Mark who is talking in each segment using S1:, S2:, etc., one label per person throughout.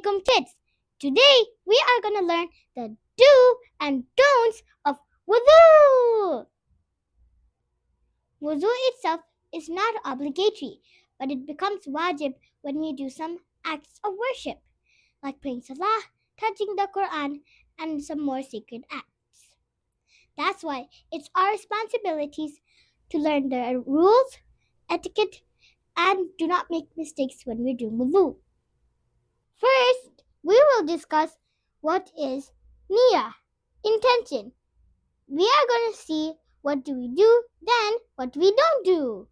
S1: Alaikum kids! Today we are going to learn the do and don'ts of Wudhu. Wudhu itself is not obligatory, but it becomes wajib when we do some acts of worship, like praying salah, touching the Quran, and some more sacred acts. That's why it's our responsibilities to learn the rules, etiquette, and do not make mistakes when we're doing Wudhu. First, we will discuss what is Niyyah, intention. We are going to see what do we do, then what we don't do.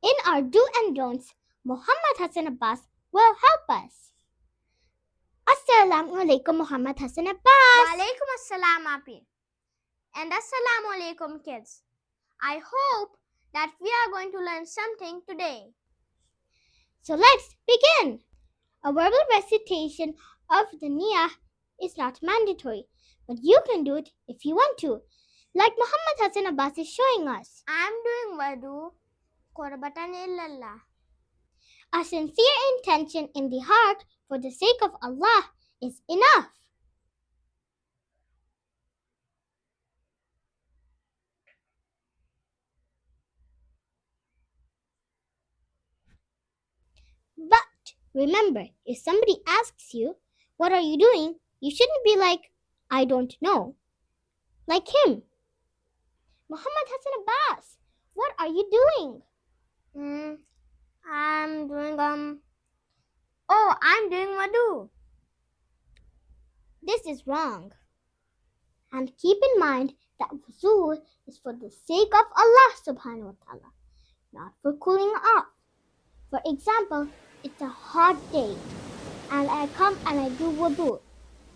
S1: In our do and don'ts, Muhammad Hassan Abbas will help us. Assalamu alaikum, Muhammad Hassan Abbas.
S2: Walaikum assalam, Api. And assalamu alaikum, kids. I hope that we are going to learn something today.
S1: So let's begin. A verbal recitation of the Niyyah is not mandatory, but you can do it if you want to, like Muhammad Hassan Abbas is showing us.
S2: I am doing wudu, qurbatan illallah.
S1: A sincere intention in the heart for the sake of Allah is enough. But remember, if somebody asks you, what are you doing? You shouldn't be like, I don't know. Like him. Muhammad Hassan Abbas, what are you doing?
S2: I'm doing wudu.
S1: This is wrong. And keep in mind that wudu is for the sake of Allah subhanahu wa ta'ala, not for cooling off. For example, it's a hot day and I come and I do wudu.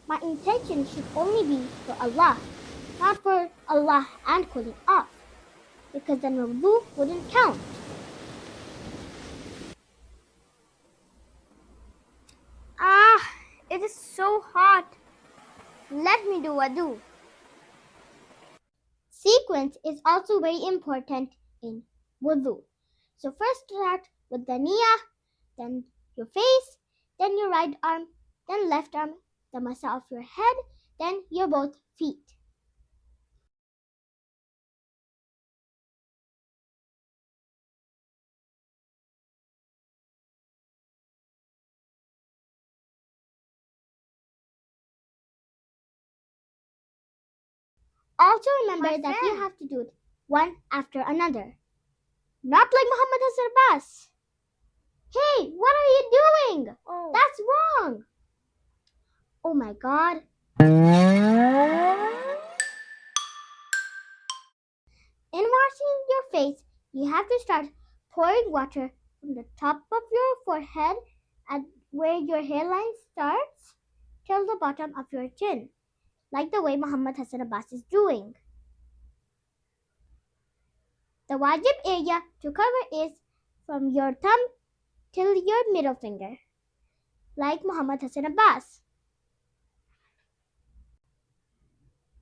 S1: My intention should only be for Allah, not for Allah and cooling off, because then wudu wouldn't count.
S2: It is so hot. Let me do wudu.
S1: Sequence is also very important in wudu. So first start with the niyyah, then your face, then your right arm, then left arm, the masah of your head, then your both feet. Also remember that you have to do it one after another. Not like Muhammad Hassan Abbas. Hey, what are you doing?
S2: Oh.
S1: That's wrong. Oh my God. In washing your face, you have to start pouring water from the top of your forehead at where your hairline starts till the bottom of your chin, like the way Muhammad Hassan Abbas is doing. The wajib area to cover is from your thumb till your middle finger, like Muhammad Hassan Abbas.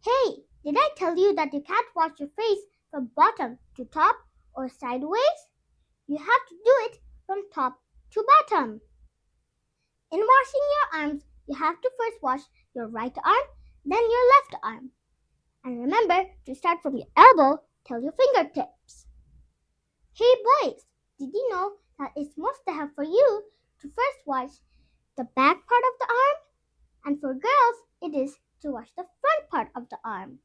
S1: Hey, did I tell you that you can't wash your face from bottom to top or sideways? You have to do it from top to bottom. In washing your arms, you have to first wash your right arm, then your left arm. And remember to start from your elbow till your fingertips. Hey boys, did you know that it's mustahab for you to first wash the back part of the arm? And for girls, it is to wash the front part of the arm.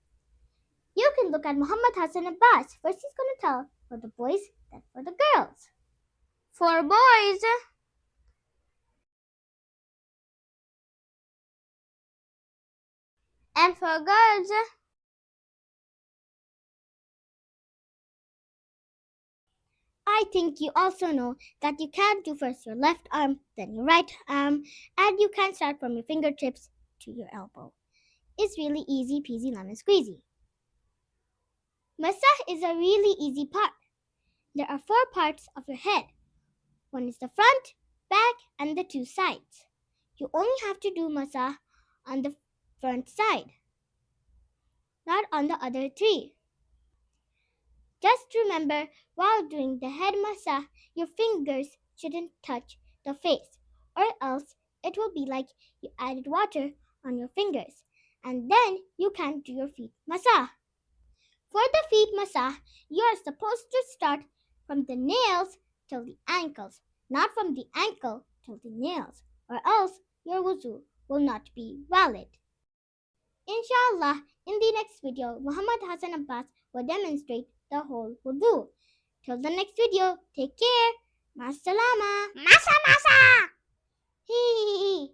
S1: You can look at Muhammad Hassan Abbas. First he's going to tell for the boys, then for the girls.
S2: For boys, and for girls,
S1: I think you also know that you can't do first your left arm, then your right arm, and you can't start from your fingertips to your elbow. It's really easy peasy lemon squeezy. Masah is a really easy part. There are 4 parts of your head. One is the front, back, and the 2 sides. You only have to do masah on the front side, not on the other 3. Just remember, while doing the head masah, your fingers shouldn't touch the face. or else it will be like you added water on your fingers, and then you can't do your feet masah. For the feet masah, you are supposed to start from the nails till the ankles, not from the ankle till the nails, or else your wudu will not be valid. Inshallah, in the next video, Muhammad Hassan Abbas will demonstrate the whole wudu. Till the next video, take care. Masalama.
S2: Masah, Masah!
S1: Hee.